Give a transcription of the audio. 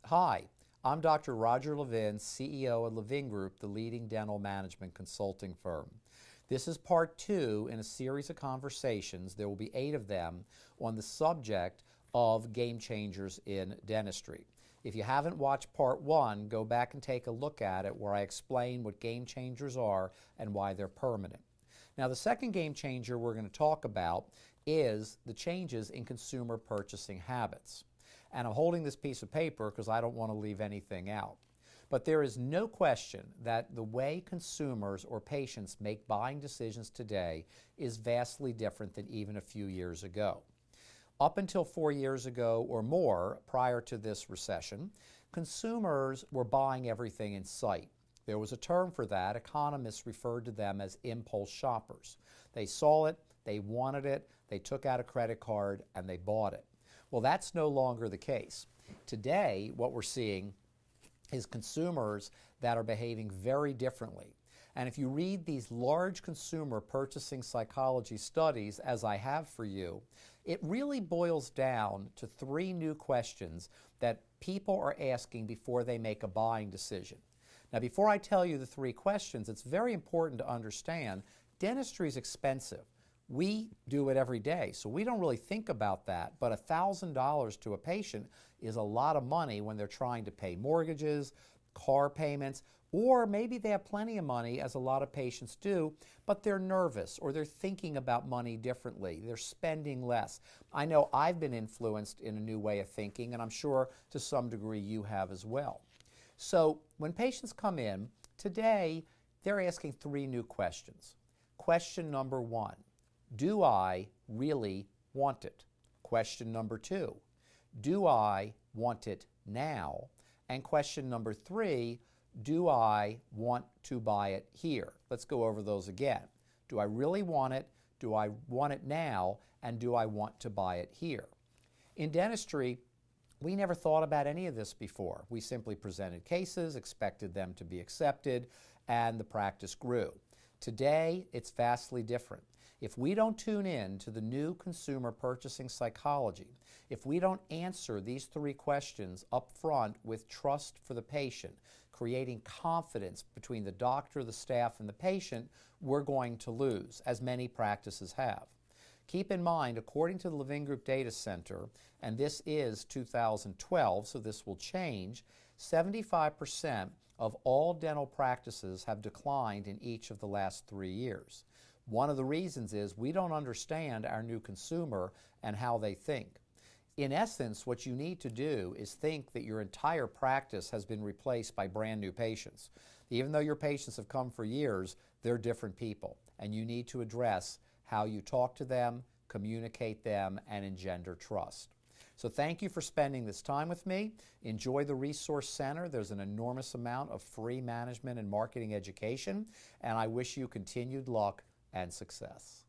Hi, I'm Dr. Roger Levin, CEO of Levin Group, the leading dental management consulting firm. This is part 2 in a series of conversations, there will be 8 of them, on the subject of game changers in dentistry. If you haven't watched part 1, go back and take a look at it where I explain what game changers are and why they're permanent. Now, the second game changer we're going to talk about is the changes in consumer purchasing habits. And I'm holding this piece of paper because I don't want to leave anything out. But there is no question that the way consumers or patients make buying decisions today is vastly different than even a few years ago. Up until 4 years ago or more, prior to this recession, consumers were buying everything in sight. There was a term for that. Economists referred to them as impulse shoppers. They saw it, they wanted it, they took out a credit card, and they bought it. Well, that's no longer the case. Today, what we're seeing is consumers that are behaving very differently. And if you read these large consumer purchasing psychology studies, as I have for you, it really boils down to 3 new questions that people are asking before they make a buying decision. Now, before I tell you the 3 questions, it's very important to understand dentistry is expensive. We do it every day, so we don't really think about that, but $1,000 to a patient is a lot of money when they're trying to pay mortgages, car payments, or maybe they have plenty of money, as a lot of patients do, but they're nervous or they're thinking about money differently. They're spending less. I know I've been influenced in a new way of thinking, and I'm sure to some degree you have as well. So when patients come in, today they're asking 3 new questions. Question number 1. Do I really want it? Question number 2, do I want it now? And question number 3, do I want to buy it here? Let's go over those again. Do I really want it? Do I want it now? And do I want to buy it here? In dentistry, we never thought about any of this before. We simply presented cases, expected them to be accepted, and the practice grew. Today, it's vastly different. If we don't tune in to the new consumer purchasing psychology, if we don't answer these 3 questions up front with trust for the patient, creating confidence between the doctor, the staff, and the patient, we're going to lose, as many practices have. Keep in mind, according to the Levin Group Data Center, and this is 2012, so this will change, 75% of all dental practices have declined in each of the last 3 years. One of the reasons is we don't understand our new consumer and how they think. In essence, what you need to do is think that your entire practice has been replaced by brand new patients. Even though your patients have come for years, they're different people, and you need to address how you talk to them, communicate them, and engender trust. So thank you for spending this time with me. Enjoy the Resource Center. There's an enormous amount of free management and marketing education, and I wish you continued luck and success.